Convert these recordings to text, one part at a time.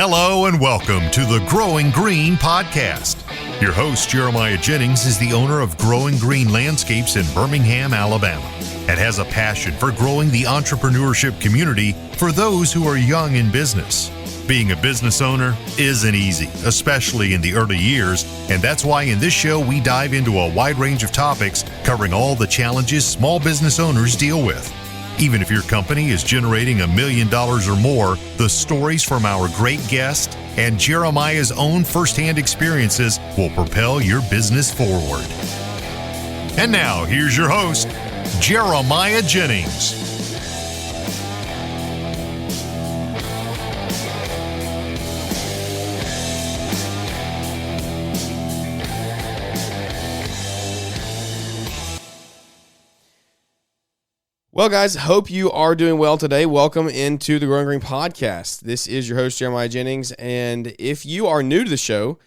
Hello and welcome to the Growing Green podcast. Your host, Jeremiah Jennings, is the owner of Growing Green Landscapes in Birmingham, Alabama, and has a passion for growing the entrepreneurship community for those who are young in business. Being a business owner isn't easy, especially in the early years, and that's why in this show we dive into a wide range of topics covering all the challenges small business owners deal with. Even if your company is generating $1 million or more, the stories from our great guest and Jeremiah's own firsthand experiences will propel your business forward. And now, here's your host, Jeremiah Jennings. Well, guys, hope you are doing well today. Welcome into the Growing Green podcast. This is your host, Jeremiah Jennings, and if you are new to the show,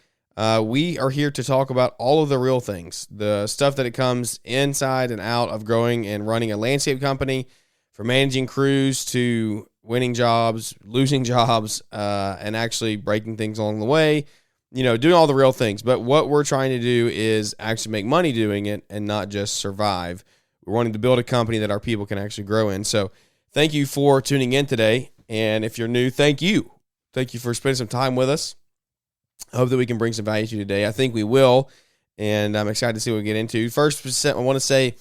we are here to talk about all of the real things, the stuff that it comes inside and out of growing and running a landscape company, from managing crews to winning jobs, losing jobs, and actually breaking things along the way, doing all the real things. But what we're trying to do is actually make money doing it and not just survive. We're wanting to build a company that our people can actually grow in. So thank you for tuning in today. And if you're new, thank you. Thank you for spending some time with us. I hope that we can bring some value to you today. I think we will. And I'm excited to see what we get into. First, I want to say,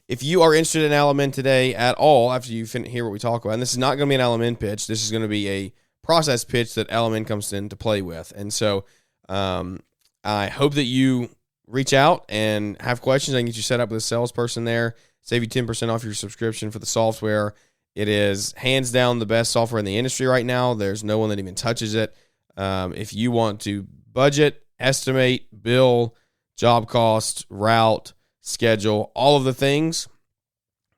if you are interested in Element today at all, after you hear what we talk about, and this is not going to be an Element pitch. This is going to be a process pitch that Element comes in to play with. And so I hope that you reach out and have questions. I can get you set up with a salesperson there. Save you 10% off your subscription for the software. It is hands down the best software in the industry right now. There's no one that even touches it. If you want to budget, estimate, bill, job cost, route, schedule, all of the things,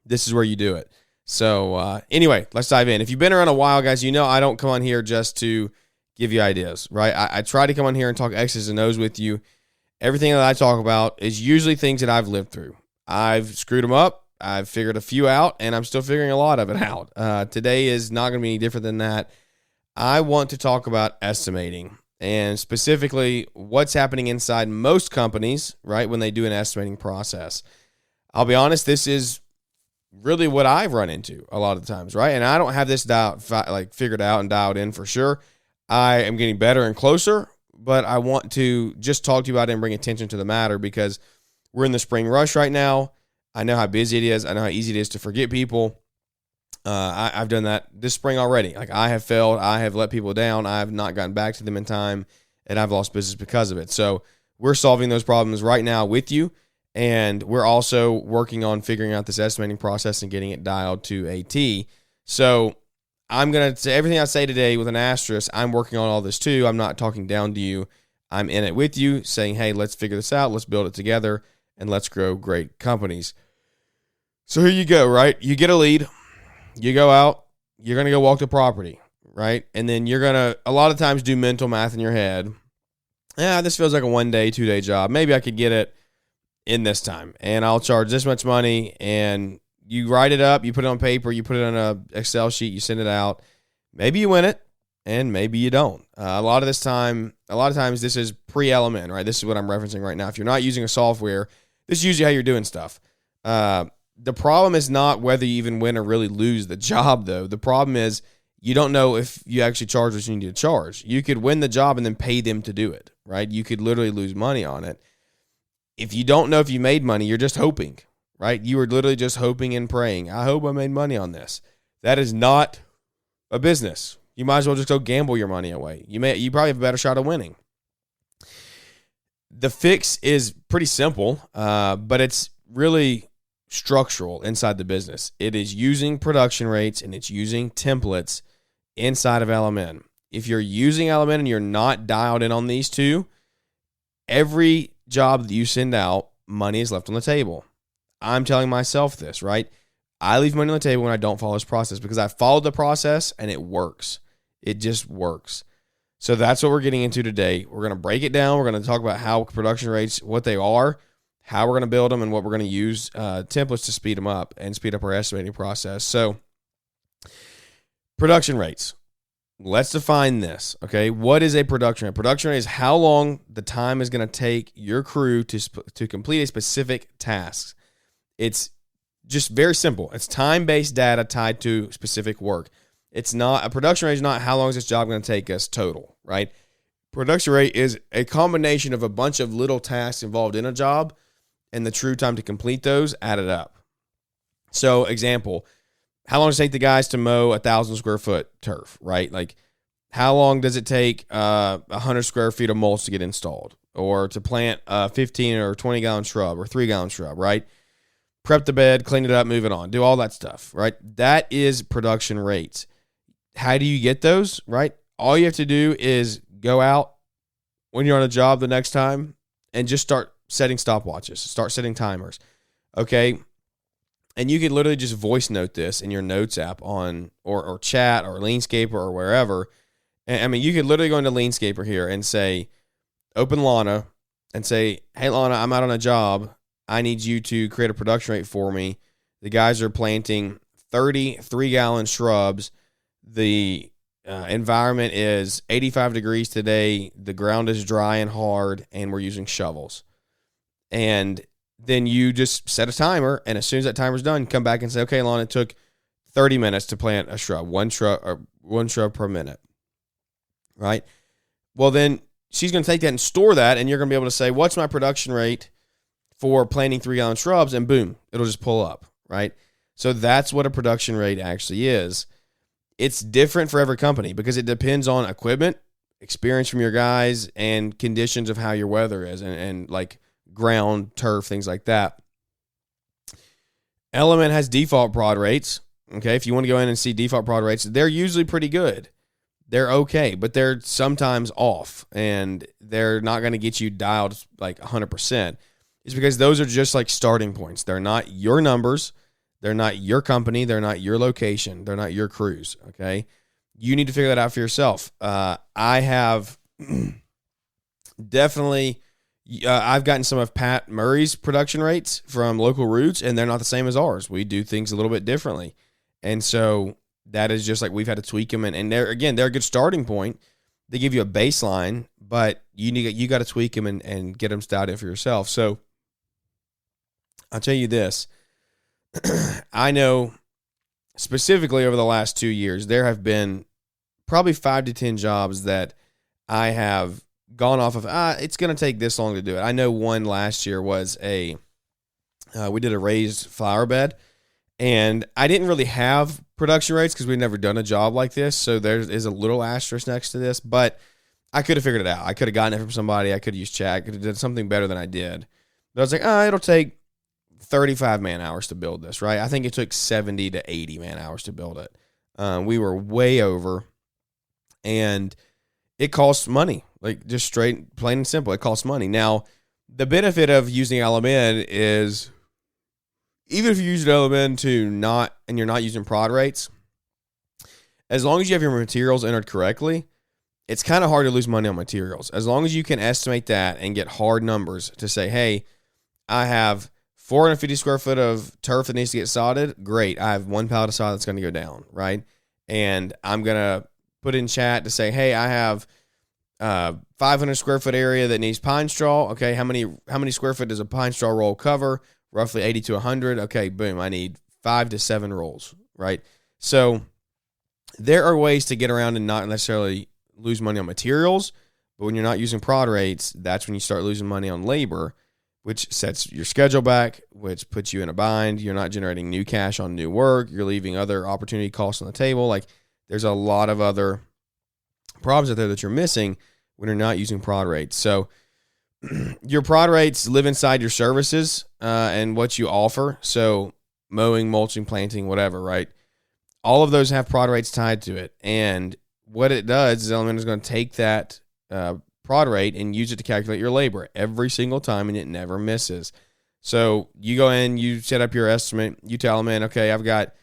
this is where you do it. So anyway, let's dive in. If you've been around a while, guys, you know I don't come on here just to give you ideas, right? I try to come on here and talk X's and O's with you. Everything that I talk about is usually things that I've lived through. I've screwed them up. I've figured a few out, and I'm still figuring a lot of it out. Today is not going to be any different than that. I want to talk about estimating, and specifically what's happening inside most companies, right, when they do an estimating process. I'll be honest, this is really what I've run into a lot of the times, right? And I don't have this figured out and dialed in for sure. I am getting better and closer, but I want to just talk to you about it and bring attention to the matter because we're in the spring rush right now. I know how busy it is. I know how easy it is to forget people. I've done that this spring already. Like, I have failed. I have let people down. I have not gotten back to them in time, and I've lost business because of it. So we're solving those problems right now with you, and we're also working on figuring out this estimating process and getting it dialed to a T. So I'm going to say everything I say today with an asterisk. I'm working on all this too. I'm not talking down to you. I'm in it with you, saying, hey, let's figure this out. Let's build it together. And let's grow great companies. So here you go, right? You get a lead. You go out. You're going to go walk the property, right? And then you're going to, a lot of times, do mental math in your head. Yeah, this feels like a 1 day, 2 day job. Maybe I could get it in this time. And I'll charge this much money. And you write it up. You put it on paper. You put it on an Excel sheet. You send it out. Maybe you win it. And maybe you don't. A lot of times, this is pre-Element, right? This is what I'm referencing right now. If you're not using a software, this is usually how you're doing stuff. The problem is not whether you even win or really lose the job, though. The problem is you don't know if you actually charge what you need to charge. You could win the job and then pay them to do it, right? You could literally lose money on it. If you don't know if you made money, you're just hoping, right? You were literally just hoping and praying. I hope I made money on this. That is not a business. You might as well just go gamble your money away. You probably have a better shot of winning. The fix is pretty simple, but it's really structural inside the business. It is using production rates and it's using templates inside of Element. If you're using Element and you're not dialed in on these two, every job that you send out, money is left on the table. I'm telling myself this, right? I leave money on the table when I don't follow this process because I followed the process and it works. It just works. So that's what we're getting into today. We're going to break it down. We're going to talk about how production rates, what they are, how we're going to build them, and what we're going to use templates to speed them up and speed up our estimating process. So production rates. let's define this, okay? What is a production rate? Production rate is how long the time is going to take your crew to complete a specific task. It's just very simple. It's time-based data tied to specific work. It's not a production rate is not how long is this job going to take us total, right? Production rate is a combination of a bunch of little tasks involved in a job and the true time to complete those added up. So, example, how long does it take the guys to mow 1,000 square foot turf, right? Like, how long does it take 100 square feet of mulch to get installed, or to plant a 15 or 20 gallon shrub or 3-gallon shrub, right? Prep the bed, clean it up, move it on, do all that stuff, right? That is production rates. How do you get those, right? All you have to do is go out when you're on a job the next time and just start setting stopwatches, start setting timers, okay? And you can literally just voice note this in your notes app on or chat or Leanscaper or wherever. And I mean, you could literally go into Leanscaper here and say, open Lana and say, hey, Lana, I'm out on a job. I need you to create a production rate for me. The guys are planting 30 3-gallon shrubs. The environment is 85 degrees today. The ground is dry and hard, and we're using shovels. And then you just set a timer, and as soon as that timer's done, come back and say, okay, Lana, it took 30 minutes to plant a shrub, one shrub per minute, right? Well, then she's going to take that and store that, and you're going to be able to say, what's my production rate for planting 3-gallon shrubs? And boom, it'll just pull up, right? So that's what a production rate actually is. It's different for every company because it depends on equipment, experience from your guys, and conditions of how your weather is, and like ground, turf, things like that. Element has default prod rates. Okay, if you want to go in and see default prod rates, they're usually pretty good. They're okay, but they're sometimes off, and they're not going to get you dialed like 100%. It's because those are just like starting points. They're not your numbers. They're not your company. They're not your location. They're not your crews, okay? You need to figure that out for yourself. I have definitely... I've gotten some of Pat Murray's production rates from Local Roots, and they're not the same as ours. We do things a little bit differently. And so that is just like we've had to tweak them. And they're a good starting point. They give you a baseline, but you got to tweak them and get them styled in for yourself. So I'll tell you this. I know specifically over the last 2 years, there have been probably 5 to 10 jobs that I have gone off of, it's going to take this long to do it. I know one last year was we did a raised flower bed, and I didn't really have production rates because we've never done a job like this. So there is a little asterisk next to this, but I could have figured it out. I could have gotten it from somebody. I could have used chat. I could have done something better than I did. But I was like, it'll take 35 man hours to build this, right? I think it took 70 to 80 man hours to build it. We were way over, and it costs money. Like, just straight, plain and simple, it costs money. Now, the benefit of using Element is, even if you use Element and you're not using prod rates, as long as you have your materials entered correctly, it's kind of hard to lose money on materials. As long as you can estimate that and get hard numbers to say, hey, I have 450 square foot of turf that needs to get sodded, great. I have 1 pallet of sod that's going to go down, right? And I'm going to put in chat to say, hey, I have 500 square foot area that needs pine straw. Okay, how many square foot does a pine straw roll cover? Roughly 80 to 100. Okay, boom, I need 5 to 7 rolls, right? So there are ways to get around and not necessarily lose money on materials, but when you're not using prod rates, that's when you start losing money on labor, which sets your schedule back, which puts you in a bind. You're not generating new cash on new work. You're leaving other opportunity costs on the table. Like, there's a lot of other problems out there that you're missing when you're not using prod rates. So your prod rates live inside your services and what you offer. So mowing, mulching, planting, whatever, right? All of those have prod rates tied to it. And what it does is Element is going to take that prod rate and use it to calculate your labor every single time, and it never misses. So you go in, you set up your estimate, you tell them, okay, I've got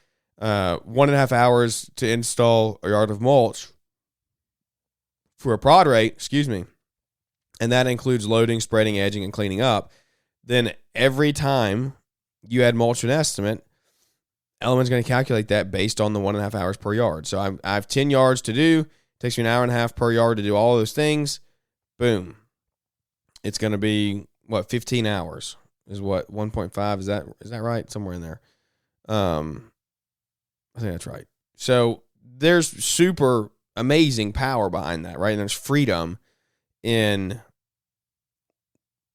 1.5 hours to install a yard of mulch for a prod rate, and that includes loading, spreading, edging, and cleaning up. Then every time you add mulch to an estimate, Element's going to calculate that based on the 1.5 hours per yard. So I have 10 yards to do. Takes me an hour and a half per yard to do all those things. Boom. It's going to be, 15 hours is what, 1.5? Is that right? Somewhere in there. I think that's right. So there's super amazing power behind that, right? And there's freedom in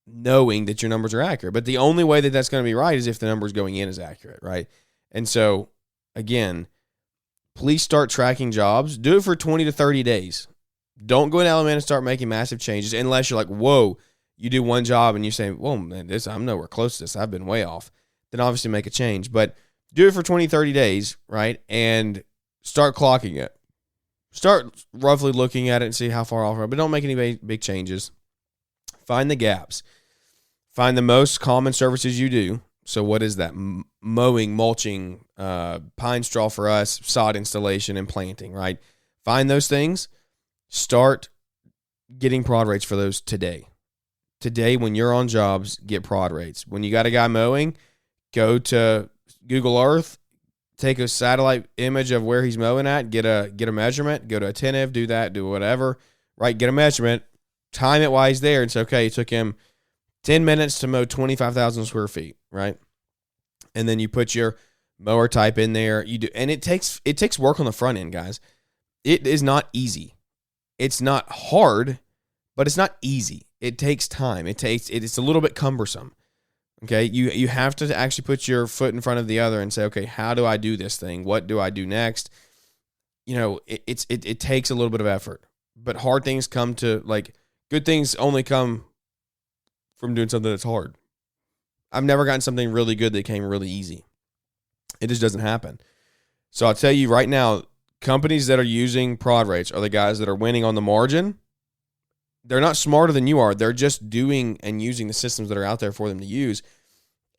knowing that your numbers are accurate. But the only way that that's going to be right is if the numbers going in is accurate, right? And so, again, please start tracking jobs. Do it for 20 to 30 days. Don't go in Element and start making massive changes unless you're like, whoa, you do one job and you say, whoa, man, I'm nowhere close to this. I've been way off. Then obviously make a change. But do it for 20, 30 days, right? And start clocking it. Start roughly looking at it and see how far off, but don't make any big changes. Find the gaps. Find the most common services you do. So what is that? Mowing, mulching, pine straw for us, sod installation, and planting, right? Find those things. Start getting prod rates for those today. Today, when you're on jobs, get prod rates. When you got a guy mowing, go to Google Earth, take a satellite image of where he's mowing at, get a measurement, go to attentive, do that, do whatever, right? Get a measurement, time it while he's there, and say, okay, it took him 10 minutes to mow 25,000 square feet, right? And then you put your mower type in there. You do, and it takes work on the front end, guys. It is not easy. It's not hard, but it's not easy. It takes time. It's a little bit cumbersome. Okay, you have to actually put your foot in front of the other and say, okay, how do I do this thing? What do I do next? You know, it takes a little bit of effort, but hard things come to, like, good things only come from doing something that's hard. I've never gotten something really good that came really easy. It just doesn't happen. So I'll tell you right now, companies that are using prod rates are the guys that are winning on the margin. They're not smarter than you are. They're just doing and using the systems that are out there for them to use.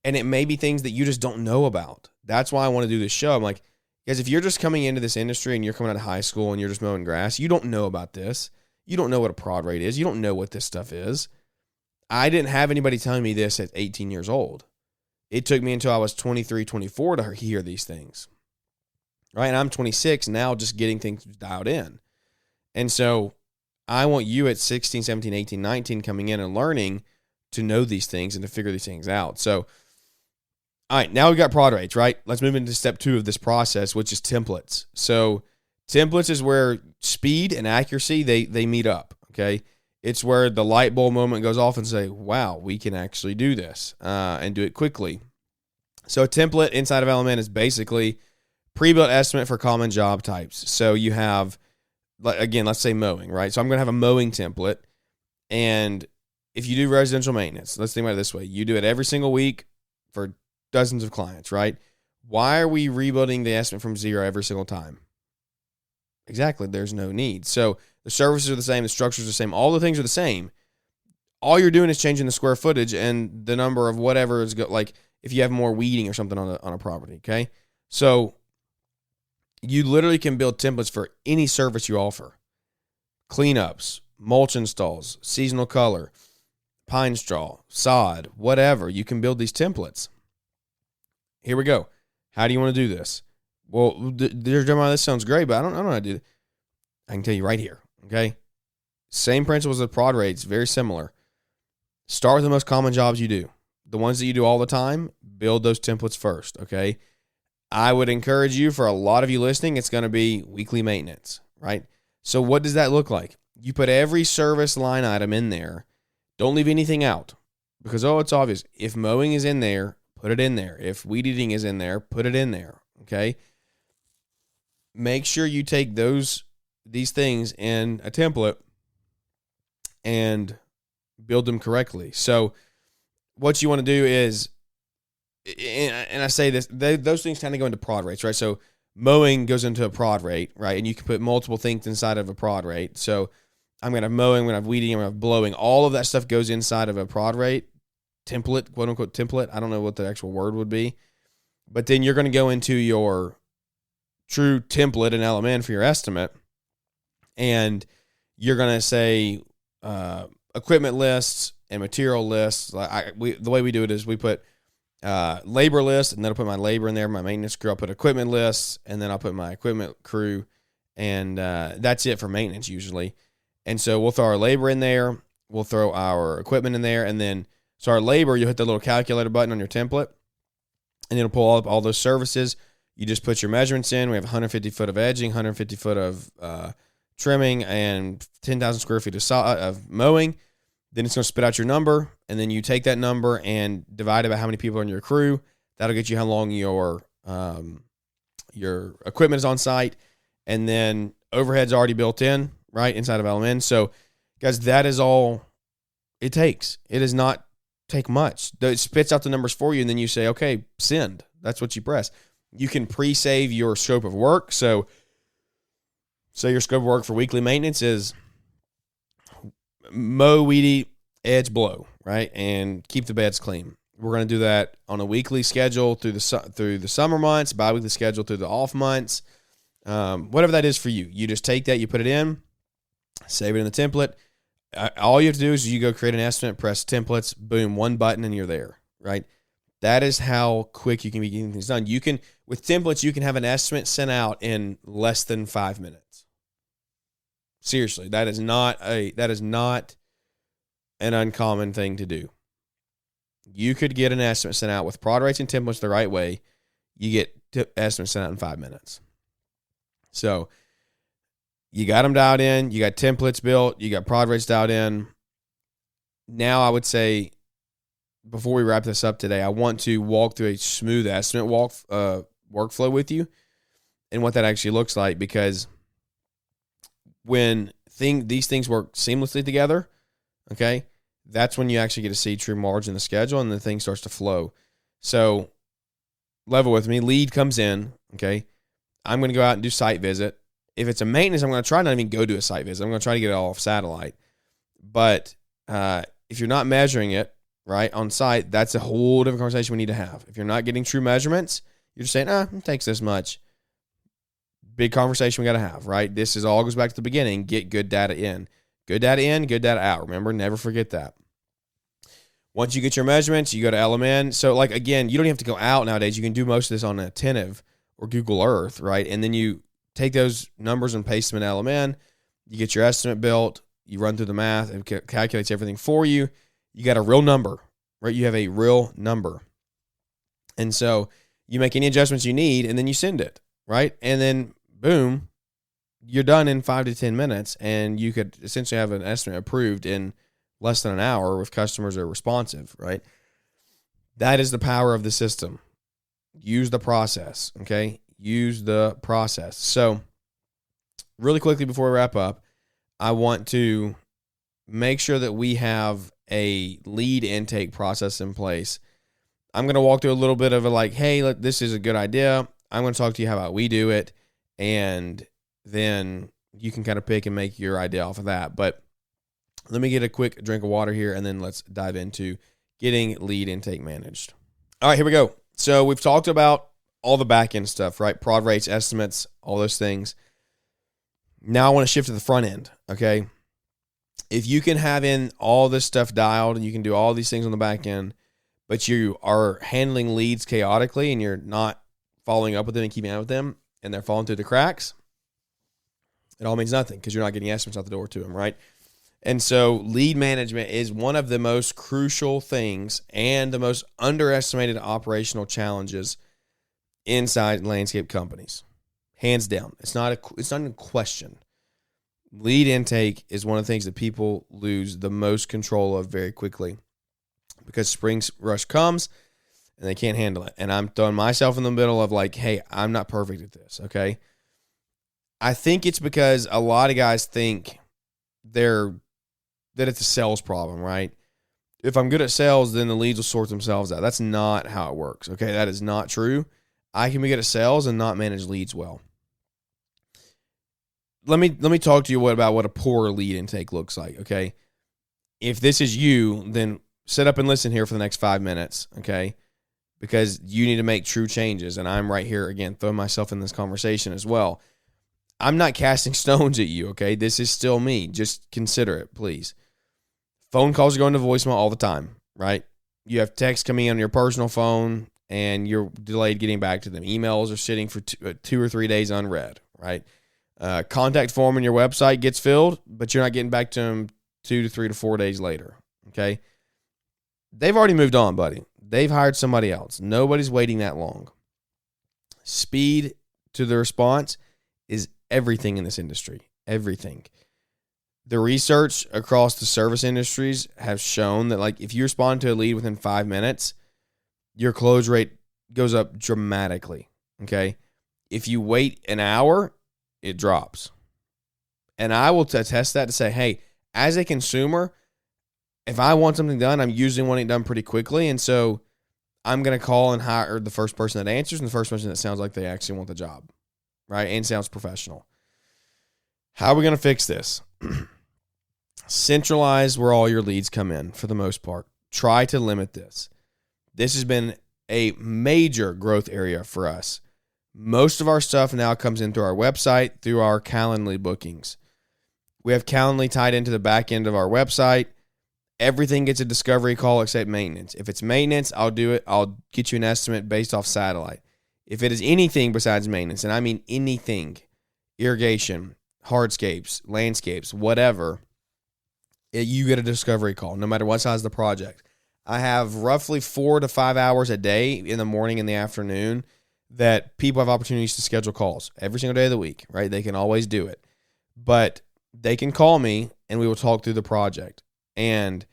And it may be things that you just don't know about. That's why I want to do this show. I'm like, guys, if you're just coming into this industry and you're coming out of high school and you're just mowing grass, you don't know about this. You don't know what a prod rate is. You don't know what this stuff is. I didn't have anybody telling me this at 18 years old. It took me until I was 23, 24 to hear these things. Right? And I'm 26 now, just getting things dialed in. And so I want you at 16, 17, 18, 19 coming in and learning to know these things and to figure these things out. So, all right, now we've got prod rates, right? Let's move into step 2 of this process, which is templates. So templates is where speed and accuracy, they meet up, okay? It's where the light bulb moment goes off and say, wow, we can actually do this and do it quickly. So a template inside of Element is basically pre-built estimate for common job types. So you have, again, let's say mowing, right? So I'm going to have a mowing template. And if you do residential maintenance, let's think about it this way. You do it every single week for dozens of clients, right? Why are we rebuilding the estimate from zero every single time? Exactly. There's no need. So the services are the same. The structures are the same. All the things are the same. All you're doing is changing the square footage and the number of whatever is like if you have more weeding or something on a property, okay? So you literally can build templates for any service you offer. Cleanups, mulch installs, seasonal color, pine straw, sod, whatever. You can build these templates. Here we go. How do you want to do this? Well, Jeremiah, this sounds great, but I don't know how to do it. I can tell you right here, okay? Same principles of prod rates, very similar. Start with the most common jobs you do. The ones that you do all the time, build those templates first, okay? I would encourage you, for a lot of you listening, it's going to be weekly maintenance, right? So what does that look like? You put every service line item in there. Don't leave anything out because, it's obvious. If mowing is in there, put it in there. If weed eating is in there, put it in there, okay? Make sure you take these things in a template and build them correctly. So what you want to do is, and I say this, those things kind of go into prod rates, right? So mowing goes into a prod rate, right? And you can put multiple things inside of a prod rate. So I'm going to have mowing, I'm going to have weeding, I'm going to have blowing. All of that stuff goes inside of a prod rate template, quote unquote template. I don't know what the actual word would be. But then you're going to go into your true template in Element for your estimate. And you're going to say equipment lists and material lists. The way we do it is we put labor list, and then I'll put my labor in there, my maintenance crew. I'll put equipment lists, and then I'll put my equipment crew, and that's it for maintenance usually. And so we'll throw our labor in there, we'll throw our equipment in there, and then so our labor, you'll hit the little calculator button on your template, and it'll pull up all those services. You just put your measurements in. We have 150 foot of edging, 150 foot of trimming, and 10,000 square feet of mowing. Then it's going to spit out your number, and then you take that number and divide it by how many people are in your crew. That'll get you how long your equipment is on site, and then overhead's already built in, right, inside of LMN. So, guys, that is all it takes. It does not take much. It spits out the numbers for you, and then you say, okay, send. That's what you press. You can pre-save your scope of work. So, say your scope of work for weekly maintenance is mow, weed eat, edge, blow, right, and keep the beds clean. We're going to do that on a weekly schedule through the summer months, bi-weekly schedule through the off months, whatever that is for you. You just take that, you put it in, save it in the template. All you have to do is you go create an estimate, press templates, boom, one button, and you're there, right? That is how quick you can be getting things done. You can, with templates, you can have an estimate sent out in less than 5 minutes. Seriously, that is not an uncommon thing to do. You could get an estimate sent out with prod rates and templates the right way. You get estimates sent out in 5 minutes. So you got them dialed in. You got templates built. You got prod rates dialed in. Now I would say, before we wrap this up today, I want to walk through a smooth estimate workflow with you and what that actually looks like, because when these things work seamlessly together, okay, that's when you actually get to see true margin in the schedule and the thing starts to flow. So level with me. Lead comes in, okay. I'm going to go out and do site visit. If it's a maintenance, I'm going to try not even go do a site visit. I'm going to try to get it all off satellite. But if you're not measuring it, right, on site, that's a whole different conversation we need to have. If you're not getting true measurements, you're just saying, it takes this much. Big conversation we got to have, right? This is all goes back to the beginning. Get good data in. Good data in, good data out. Remember, never forget that. Once you get your measurements, you go to LMN. So, like, again, you don't have to go out nowadays. You can do most of this on Attentive or Google Earth, right? And then you take those numbers and paste them in LMN. You get your estimate built. You run through the math. It calculates everything for you. You got a real number, right? You have a real number. And so you make any adjustments you need, and then you send it, right? And then, boom, you're done in 5 to 10 minutes, and you could essentially have an estimate approved in less than an hour if customers are responsive, right? That is the power of the system. Use the process, okay? Use the process. So really quickly before we wrap up, I want to make sure that we have a lead intake process in place. I'm going to walk through a little bit of hey, this is a good idea. I'm going to talk to you how about we do it, and then you can kind of pick and make your idea off of that. But let me get a quick drink of water here, and then let's dive into getting lead intake managed. All right, here we go. So we've talked about all the back end stuff, right? Prod rates, estimates, all those things. Now I want to shift to the front end, okay? If you can have in all this stuff dialed and you can do all these things on the back end, but you are handling leads chaotically and you're not following up with them and keeping up with them, and they're falling through the cracks, it all means nothing because you're not getting estimates out the door to them, right? And so lead management is one of the most crucial things and the most underestimated operational challenges inside landscape companies. Hands down. It's not a question. Lead intake is one of the things that people lose the most control of very quickly because spring rush comes and they can't handle it. And I'm throwing myself in the middle of hey, I'm not perfect at this, okay? I think it's because a lot of guys think that it's a sales problem, right? If I'm good at sales, then the leads will sort themselves out. That's not how it works, okay? That is not true. I can be good at sales and not manage leads well. Let me talk to you about what a poor lead intake looks like, okay? If this is you, then sit up and listen here for the next 5 minutes, okay? Because you need to make true changes, and I'm right here, again, throwing myself in this conversation as well. I'm not casting stones at you, okay? This is still me. Just consider it, please. Phone calls are going to voicemail all the time, right? You have texts coming in on your personal phone, and you're delayed getting back to them. Emails are sitting for 2 or 3 days unread, right? Contact form on your website gets filled, but you're not getting back to them 2 to 3 to 4 days later. Okay. They've already moved on, buddy. They've hired somebody else. Nobody's waiting that long. Speed to the response is everything in this industry. Everything. The research across the service industries have shown that, like, if you respond to a lead within 5 minutes, your close rate goes up dramatically. Okay. If you wait an hour, it drops. And I will attest that to say, hey, as a consumer, if I want something done, I'm usually wanting it done pretty quickly. And so I'm going to call and hire the first person that answers and the first person that sounds like they actually want the job, right? And sounds professional. How are we going to fix this? Centralize where all your leads come in for the most part. Try to limit this. This has been a major growth area for us. Most of our stuff now comes in through our website, through our Calendly bookings. We have Calendly tied into the back end of our website. Everything gets a discovery call except maintenance. If it's maintenance, I'll do it. I'll get you an estimate based off satellite. If it is anything besides maintenance, and I mean anything, irrigation, hardscapes, landscapes, whatever, you get a discovery call, no matter what size of the project. I have roughly 4 to 5 hours a day in the morning and the afternoon that people have opportunities to schedule calls every single day of the week, right? They can always do it. But they can call me and we will talk through the project. And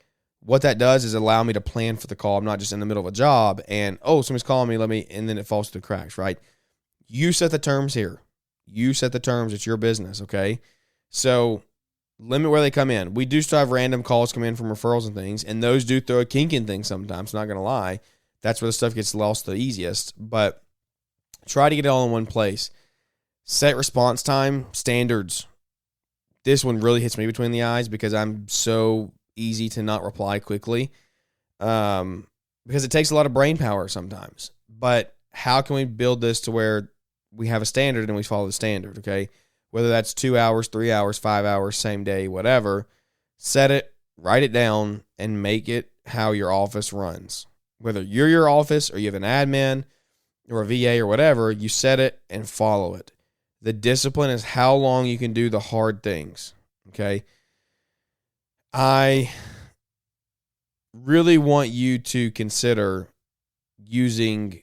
what that does is allow me to plan for the call. I'm not just in the middle of a job and, oh, somebody's calling me, and then it falls through the cracks, right? You set the terms here. You set the terms. It's your business, okay? So limit where they come in. We do still have random calls come in from referrals and things, and those do throw a kink in things sometimes, not going to lie. That's where the stuff gets lost the easiest. But try to get it all in one place. Set response time standards. This one really hits me between the eyes because I'm so easy to not reply quickly because it takes a lot of brain power sometimes. But how can we build this to where we have a standard and we follow the standard, okay? Whether that's 2 hours, 3 hours, 5 hours, same day, whatever, set it, write it down, and make it how your office runs. Whether you're your office or you have an admin or a VA or whatever, you set it and follow it. The discipline is how long you can do the hard things, okay? I really want you to consider using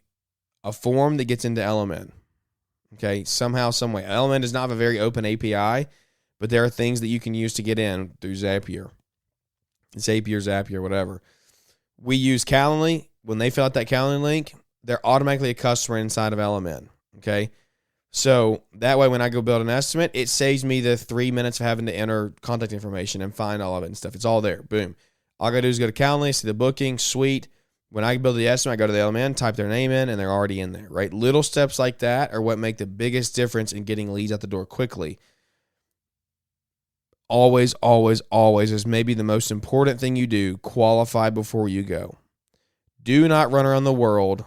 a form that gets into Element, okay? Somehow, some way. Element does not have a very open API, but there are things that you can use to get in through Zapier. Zapier, whatever. We use Calendly. When they fill out that Calendly link, they're automatically a customer inside of Element, okay? So that way, when I go build an estimate, it saves me the 3 minutes of having to enter contact information and find all of it and stuff. It's all there. Boom. All I got to do is go to Calendly, see the booking, sweet. When I build the estimate, I go to the element, type their name in, and they're already in there, right? Little steps like that are what make the biggest difference in getting leads out the door quickly. Always, always, always is maybe the most important thing you do, qualify before you go. Do not run around the world.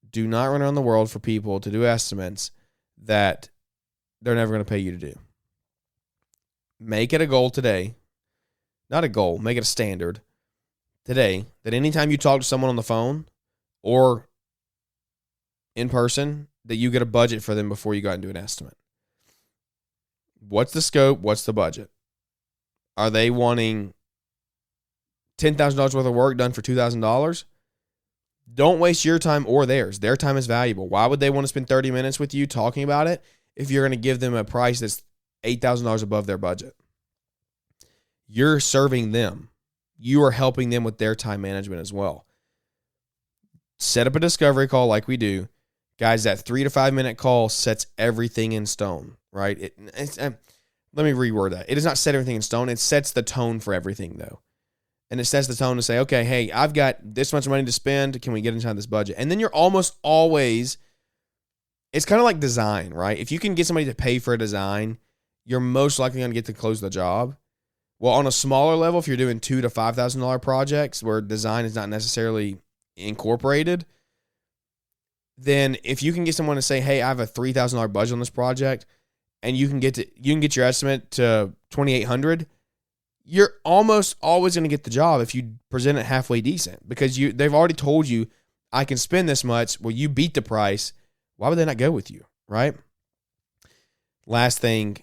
Do not run around the world for people to do estimates that they're never going to pay you to do. Make it a goal today. Not a goal. Make it a standard today that anytime you talk to someone on the phone or in person, that you get a budget for them before you go out and do an estimate. What's the scope? What's the budget? Are they wanting $10,000 worth of work done for $2,000? Don't waste your time or theirs. Their time is valuable. Why would they want to spend 30 minutes with you talking about it if you're going to give them a price that's $8,000 above their budget? You're serving them. You are helping them with their time management as well. Set up a discovery call like we do. Guys, that 3 to 5 minute call sets everything in stone, right? Let me reword that. It does not set everything in stone. It sets the tone for everything, though. And it sets the tone to say, okay, hey, I've got this much money to spend. Can we get inside this budget? And then you're almost always, it's kind of like design, right? If you can get somebody to pay for a design, you're most likely going to get to close the job. Well, on a smaller level, if you're doing $2,000 to $5,000 projects where design is not necessarily incorporated, then if you can get someone to say, hey, I have a $3,000 budget on this project, and you can get your estimate to $2,800, you're almost always going to get the job if you present it halfway decent because they've already told you, I can spend this much. Well, you beat the price. Why would they not go with you, right? Last thing,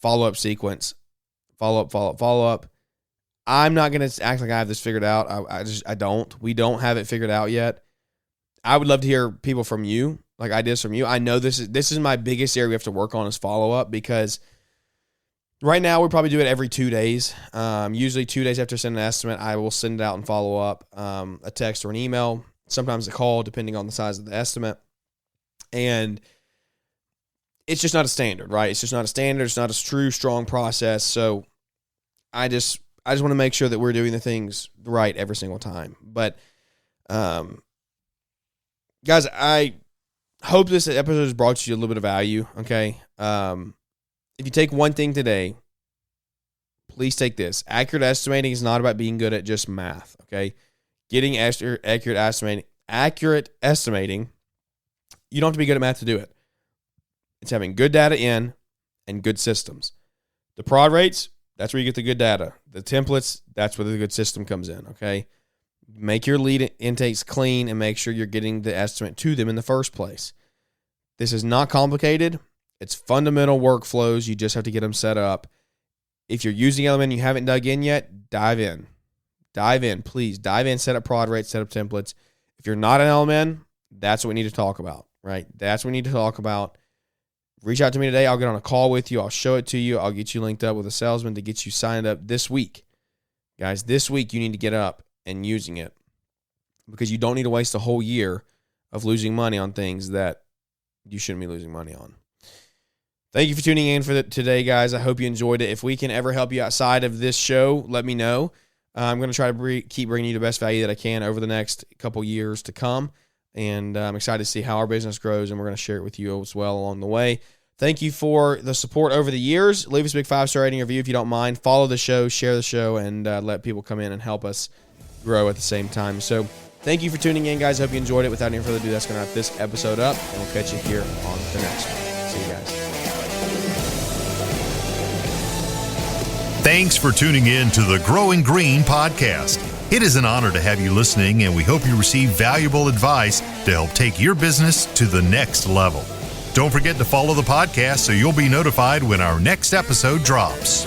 follow-up sequence, follow up. I'm not going to act like I have this figured out. I don't. We don't have it figured out yet. I would love to hear people from you, like ideas from you. I know this is my biggest area we have to work on is follow-up, because right now we probably do it every 2 days. Usually 2 days after sending an estimate, I will send it out and follow up, a text or an email, sometimes a call, depending on the size of the estimate. And it's just not a standard, right? It's just not a standard. It's not a true, strong process. So I just want to make sure that we're doing the things right every single time. But, guys, I hope this episode has brought you a little bit of value, okay? If you take one thing today, please take this. Accurate estimating is not about being good at just math, okay? Getting accurate estimating, you don't have to be good at math to do it. It's having good data in and good systems. The prod rates, that's where you get the good data. The templates, that's where the good system comes in, okay? Make your lead intakes clean and make sure you're getting the estimate to them in the first place. This is not complicated. It's fundamental workflows. You just have to get them set up. If you're using LMN and you haven't dug in yet, dive in. Dive in, please. Dive in, set up prod rates, set up templates. If you're not an LMN, that's what we need to talk about, right? That's what we need to talk about. Reach out to me today. I'll get on a call with you. I'll show it to you. I'll get you linked up with a salesman to get you signed up this week. Guys, this week you need to get up and using it, because you don't need to waste a whole year of losing money on things that you shouldn't be losing money on. Thank you for tuning in for today, guys. I hope you enjoyed it. If we can ever help you outside of this show, let me know. I'm going to try to keep bringing you the best value that I can over the next couple years to come. And I'm excited to see how our business grows, and we're going to share it with you as well along the way. Thank you for the support over the years. Leave us a big 5-star rating review if you don't mind. Follow the show, share the show, and let people come in and help us grow at the same time. So thank you for tuning in, guys. Hope you enjoyed it. Without any further ado, that's going to wrap this episode up, and we'll catch you here on the next one. See you guys. Thanks for tuning in to the Growing Green podcast. It is an honor to have you listening, and we hope you receive valuable advice to help take your business to the next level. Don't forget to follow the podcast so you'll be notified when our next episode drops.